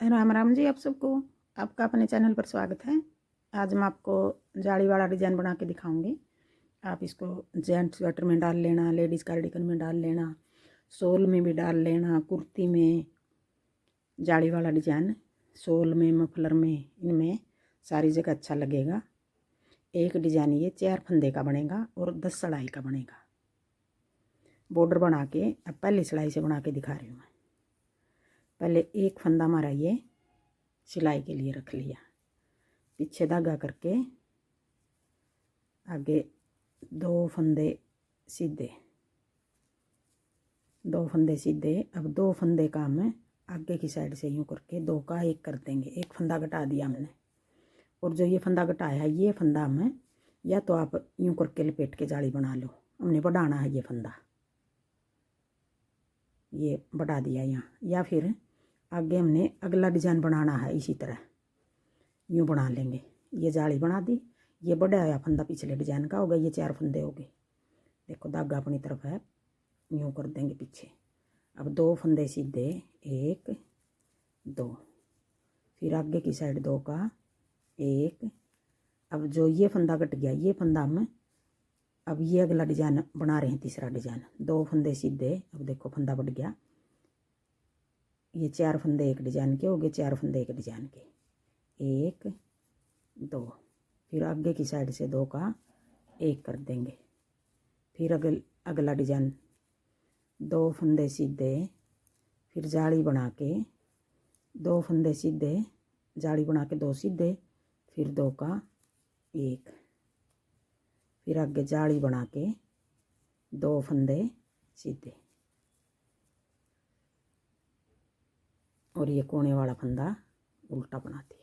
राम राम जी आप सबको। आपका अपने चैनल पर स्वागत है। आज मैं आपको जाली वाला डिज़ाइन बना के दिखाऊंगी। आप इसको जेंट्स स्वेटर में डाल लेना, लेडीज़ कार्डिगन में डाल लेना, शॉल में भी डाल लेना, कुर्ती में। जाली वाला डिज़ाइन शॉल में, मफलर में, इनमें सारी जगह अच्छा लगेगा। एक डिज़ाइन ये 4 फंदे का बनेगा और 10 सिलाई का बनेगा। बॉर्डर बना के अब पहली सिलाई से बना के दिखा रही हूँ मैं। पहले एक फंदा हमारा ये सिलाई के लिए रख लिया, पीछे धागा करके आगे 2 फंदे सीधे, 2 फंदे सीधे। अब 2 फंदे का हम आगे की साइड से यूँ करके 2 का 1 कर देंगे। एक फंदा घटा दिया हमने, और जो ये फंदा घटाया ये फंदा हमें या तो आप यूँ करके लपेट के जाली बना लो, हमने बढ़ाना है ये फंदा, ये बढ़ा दिया यहाँ। या फिर आगे हमने अगला डिज़ाइन बनाना है, इसी तरह यूँ बना लेंगे। ये जाली बना दी, ये बढ़ाया फंदा पिछले डिज़ाइन का हो गया, ये 4 फंदे हो गए। देखो धागा अपनी तरफ है, यूँ कर देंगे पीछे। अब 2 फंदे सीधे, 1 2, फिर आगे की साइड 2 का 1। अब जो ये फंदा कट गया ये फंदा हम अब ये अगला डिज़ाइन बना रहे हैं, तीसरा डिज़ाइन। 2 फंदे सीधे, अब देखो फंदा बढ़ गया, ये 4 फंदे एक डिज़ाइन के हो गए, 4 फंदे एक डिज़ाइन के, 1 2। फिर आगे की साइड से 2 का 1 कर देंगे। फिर अगला डिज़ाइन 2 फंदे सीधे, फिर जाली बना के 2 फंदे सीधे, जाली बना के 2 सीधे, फिर 2 का 1, फिर आगे जाली बना के 2 फंदे सीधे, और ये कोने वाला फंदा उल्टा बना दिया।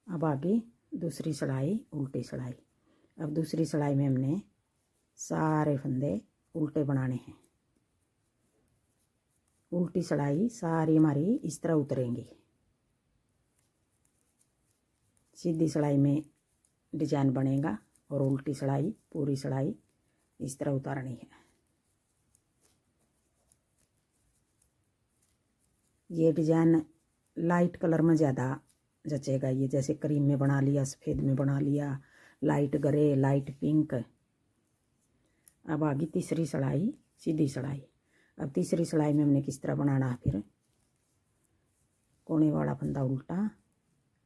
अब आगे दूसरी सिलाई, उल्टी सिलाई। अब दूसरी सिलाई में हमने सारे फंदे उल्टे बनाने हैं। उल्टी सिलाई सारी हमारी इस तरह उतरेंगी। सीधी सिलाई में डिज़ाइन बनेगा और उल्टी सिलाई पूरी सिलाई इस तरह उतारनी है। ये डिज़ाइन लाइट कलर में ज़्यादा जचेगा। ये जैसे क्रीम में बना लिया, सफ़ेद में बना लिया, लाइट ग्रे, लाइट पिंक। अब आगे तीसरी सिलाई, सीधी सिलाई। अब तीसरी सिलाई में हमने किस तरह बनाना है, फिर कोने वाला फंदा उल्टा।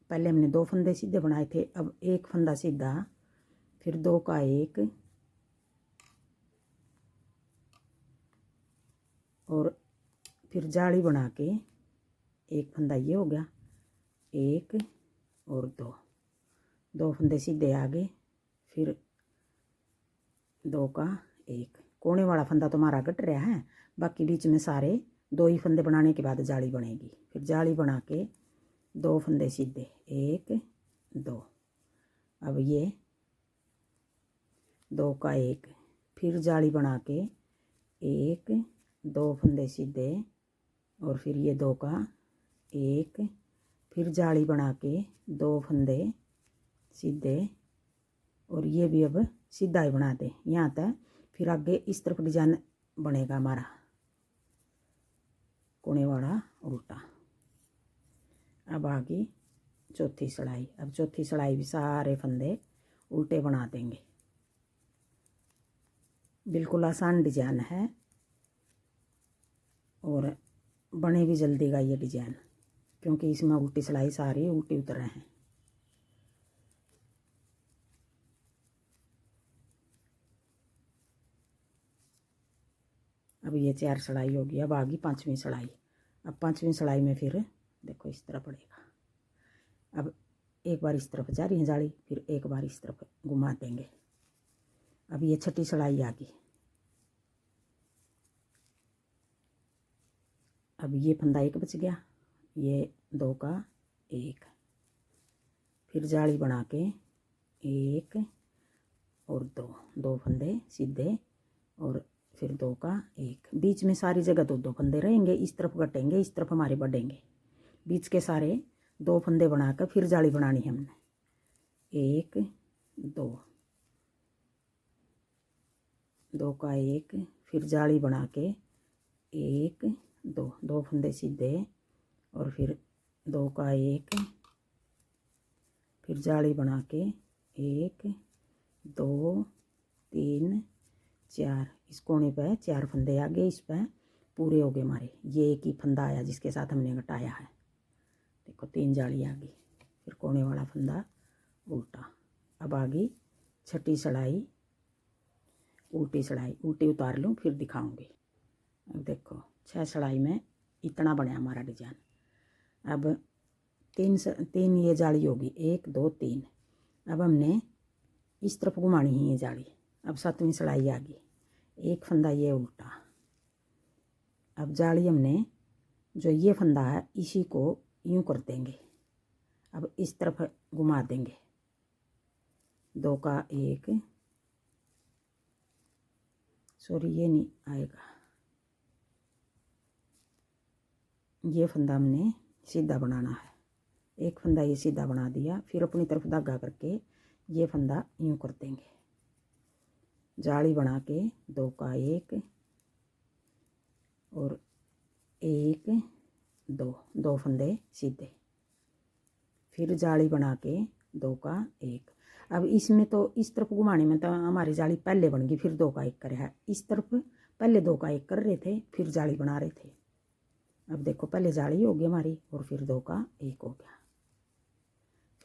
पहले हमने 2 फंदे सीधे बनाए थे, अब 1 फंदा सीधा, फिर 2 का 1, और फिर जाली बना के 1 फंदा ये हो गया, 1 और 2 फंदे सीधे आगे, फिर 2 का 1। कोने वाला फंदा तो हमारा कट रहा है, बाकी बीच में सारे 2 ही फंदे बनाने के बाद जाली बनेगी। फिर जाली बना के 2 फंदे सीधे, 1 2। अब ये 2 का 1, फिर जाली बना के 1 2 फंदे सीधे, और फिर ये 2 का 1, फिर जाली बना के 2 फंदे सीधे, और ये भी अब सीधा ही बना दे यहाँ तक। फिर आगे इस तरफ डिज़ाइन बनेगा हमारा कोने वाला उल्टा। अब आगे चौथी सिलाई। अब चौथी सिलाई भी सारे फंदे उल्टे बना देंगे। बिल्कुल आसान डिज़ाइन है और बने भी जल्दी का ये डिज़ाइन, क्योंकि इसमें उल्टी सिलाई सारी उल्टी उतर रहे हैं। अब ये 4 सिलाई होगी। अब आगे 5वीं सिलाई। अब 5वीं सिलाई में फिर देखो इस तरह पड़ेगा। अब एक बार इस तरफ जा रही है जाली, फिर एक बार इस तरफ घुमा देंगे। अब ये 6ठी सिलाई आ गई। अब ये फंदा 1 बच गया, ये 2 का 1, फिर जाली बना के 1 और 2 फंदे सीधे, और फिर 2 का 1। बीच में सारी जगह 2 फंदे रहेंगे, इस तरफ घटेंगे, इस तरफ हमारे बढ़ेंगे। बीच के सारे 2 फंदे बनाकर फिर जाली बनानी है हमने, 1 2 का 1, फिर जाली बना के 1 2 फंदे सीधे, और फिर 2 का 1, फिर जाली बना के 1 2 3 4, इस कोने पे 4 फंदे आ गए, इस पे पूरे हो गए हमारे। ये एक ही फंदा आया जिसके साथ हमने घटाया है, देखो 3 जाली आ गई। फिर कोने वाला फंदा उल्टा। अब आ गई छठी सिलाई, उल्टी सिलाई, उल्टी उतार लूँ फिर दिखाऊंगी। अब देखो 6 सिलाई में इतना बना हमारा डिजाइन। अब तीन ये जाली होगी, 1 2 3। अब हमने इस तरफ घुमानी है ये जाली। अब 7वीं सिलाई आ गई, एक फंदा ये उल्टा। अब जाली हमने जो ये फंदा है इसी को यूं कर देंगे, अब इस तरफ घुमा देंगे। 2 का 1, सॉरी ये नहीं आएगा, ये फंदा हमने सीधा बनाना है। एक फंदा ये सीधा बना दिया, फिर अपनी तरफ धागा करके ये फंदा यूं कर देंगे। जाली बना के 2 का 1 और 1 2, 2 फंदे सीधे। फिर जाली बना के 2 का 1। अब इसमें तो इस तरफ घुमाने में तो हमारी जाली पहले बन गई, फिर 2 का 1 करे है। इस तरफ पहले 2 का 1 कर रहे थे, फिर जाली बना रहे थे। अब देखो पहले जाली हो गई हमारी और फिर 2 का 1 हो गया।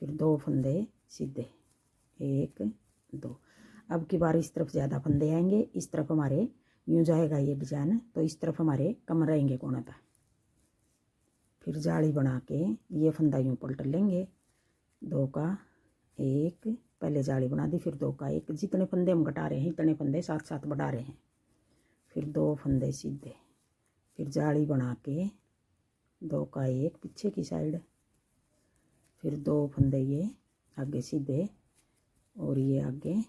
फिर 2 फंदे सीधे 1 2। अब की बार इस तरफ ज़्यादा फंदे आएंगे, इस तरफ हमारे यूँ जाएगा ये डिजाइन, तो इस तरफ हमारे कम रहेंगे कोने पर। फिर जाली बना के ये फंदा यूँ पलट लेंगे। 2 का 1, पहले जाली बना दी, फिर 2 का 1। जितने फंदे हम घटा रहे हैं इतने फंदे साथ साथ बढ़ा रहे हैं। फिर 2 फंदे सीधे, फिर जाली बना के 2 का 1 पीछे की साइड, फिर 2 फंदे ये आगे सीधे और ये आगे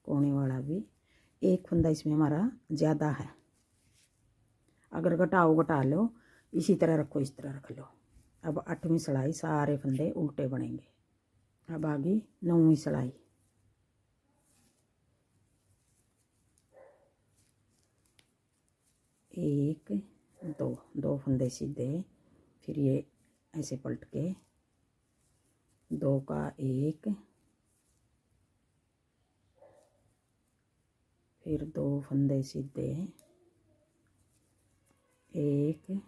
कोने वाला भी। एक फंदा इसमें हमारा ज़्यादा है, अगर घटाओ घटा लो, इसी तरह रखो, इस तरह रख लो। अब 8वीं सिलाई सारे फंदे उल्टे बनेंगे। अब आ गई 9वीं सिलाई। एक 2, 2 फंदे सीधे, फिर ये ऐसे पलट के 2 का 1, फिर 2 फंदे सीधे 1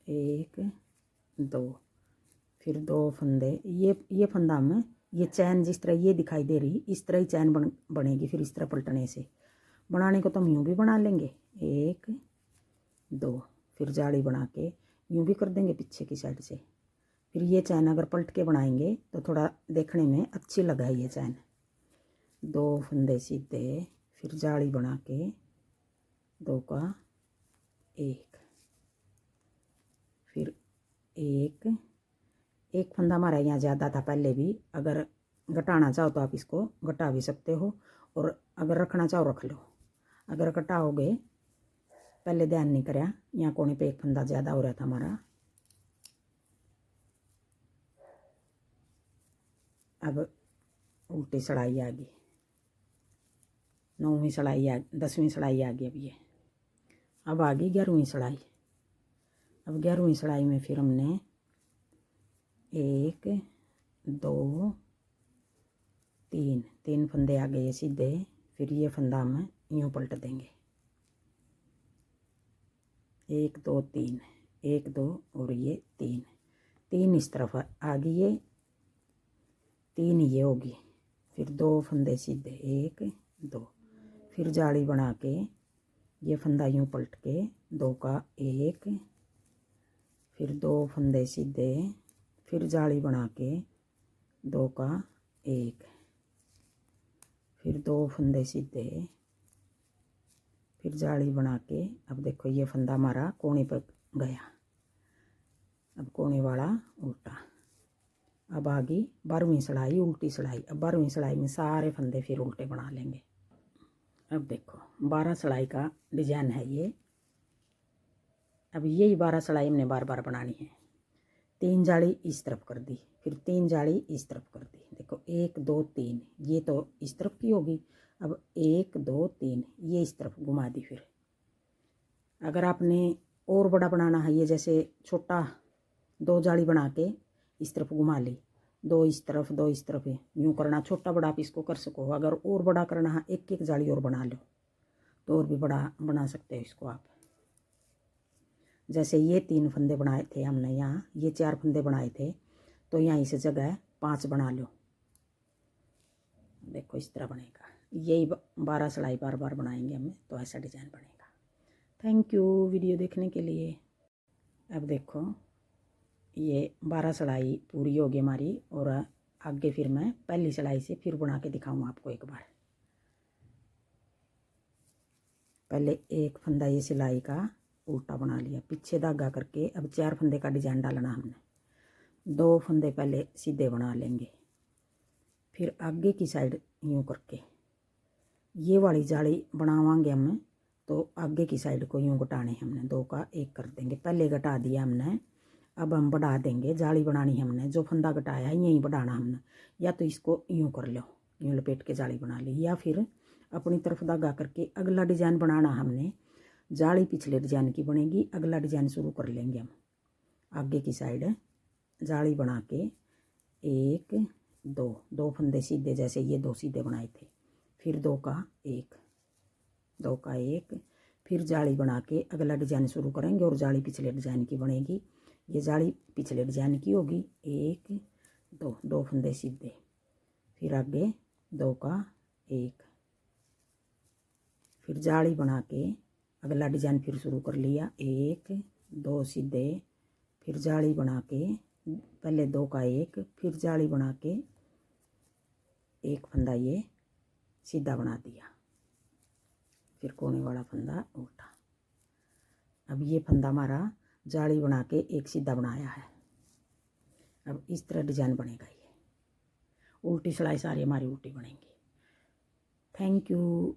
1 2, फिर 2 फंदे। ये फंदा हम ये चैन जिस तरह ये दिखाई दे रही इस तरह ही चैन बनेगी। फिर इस तरह पलटने से बनाने को तो हम यूँ भी बना लेंगे, 1 2, फिर जाली बना के यूँ भी कर देंगे पीछे की साइड से। फिर ये चैन अगर पलट के बनाएंगे तो थोड़ा देखने में अच्छी लगा ये चैन। 2 फंदे सीधे, फिर जाली बना के 2 का 1, फिर 1 फंदा हमारा यहाँ ज़्यादा था पहले भी, अगर घटाना चाहो तो आप इसको घटा भी सकते हो, और अगर रखना चाहो रख लो। अगर घटाओगे, पहले ध्यान नहीं कराया, यहाँ कोने पे 1 फंदा ज़्यादा हो रहा था हमारा। अब उल्टी सिलाई आ गई, 9वीं सिलाई आ 10वीं सिलाई आ गई। अब ये अब आ गई 11वीं सिलाई। अब 11वीं सिलाई में फिर हमने 1 2 3, 3 फंदे आ गए सीधे, फिर ये फंदा हम यूँ पलट देंगे, 1 2 3, 1 2 और ये 3, 3 इस तरफ आ गई, ये 3 ये होगी। फिर 2 फंदे सीधे 1 2, फिर जाली बना के ये फंदा यूँ पलट के 2 का 1, फिर 2 फंदे सीधे, फिर जाली बना के 2 का 1, फिर 2 फंदे सीधे, फिर जाली बना के। अब देखो ये फंदा हमारा कोने पर गया, अब कोने वाला उल्टा। अब आ गई 12वीं सिलाई, उल्टी सिलाई। अब 12वीं सिलाई में सारे फंदे फिर उल्टे बना लेंगे। अब देखो 12 सिलाई का डिजाइन है ये। अब यही 12 सिलाई हमने बार बार बनानी है। 3 जाली इस तरफ कर दी, फिर 3 जाली इस तरफ कर दी। देखो 1 2 3, ये तो इस तरफ की होगी, अब 1 2 3 ये इस तरफ घुमा दी। फिर अगर आपने और बड़ा बनाना है, ये जैसे छोटा 2 जाली बना के इस तरफ घुमा ली, 2 इस तरफ 2 इस तरफ, यूँ करना। छोटा बड़ा आप इसको कर सको। अगर और बड़ा करना है, एक एक जाली और बना लो तो और भी बड़ा बना सकते हो इसको आप। जैसे ये 3 फंदे बनाए थे हमने, यहाँ ये 4 फंदे बनाए थे, तो यहाँ इस जगह 5 बना लो। देखो इस तरह बनेगा। यही 12 सिलाई बार बार बनाएंगे हमें, तो ऐसा डिज़ाइन बनेगा। थैंक यू वीडियो देखने के लिए। अब देखो ये 12 सिलाई पूरी होगी हमारी, और आगे फिर मैं पहली सिलाई से फिर बना के दिखाऊँ आपको एक बार। पहले एक फंदा ये सिलाई का उल्टा बना लिया, पीछे धागा करके। अब 4 फंदे का डिज़ाइन डालना हमने। 2 फंदे पहले सीधे बना लेंगे, फिर आगे की साइड यूँ करके ये वाली जाली बनावांगे हम, तो आगे की साइड को यूँ घटाने हमने, 2 का 1 कर देंगे। पहले घटा दिया हमने, अब हम बढ़ा देंगे। जाली बनानी हमने, जो फंदा घटाया है यहीं बढ़ाना हमने। या तो इसको यूँ कर लो, यूँ लपेट के जाली बना ली, या फिर अपनी तरफ धागा करके अगला डिज़ाइन बनाना हमने। जाली पिछले डिज़ाइन की बनेगी, अगला डिज़ाइन शुरू कर लेंगे हम। आगे की साइड जाली बना के 1 2 फंदे सीधे, जैसे ये 2 सीधे बनाए थे, फिर 2 का 1 2 का 1, फिर जाली बना के अगला डिज़ाइन शुरू करेंगे, और जाली पिछले डिज़ाइन की बनेगी। ये जाली पिछले डिज़ाइन की होगी। 1 2 फंदे सीधे, फिर आगे 2 का 1, फिर जाली बना के अगला डिज़ाइन फिर शुरू कर लिया। 1 2 सीधे, फिर जाली बना के पहले 2 का 1, फिर जाली बना के 1 फंदा ये सीधा बना दिया, फिर कोने वाला फंदा उल्टा। अब ये फंदा हमारा जाली बना के 1 सीधा बनाया है। अब इस तरह डिज़ाइन बनेगा। ये उल्टी सिलाई सारी हमारी उल्टी बनेंगी। Thank you.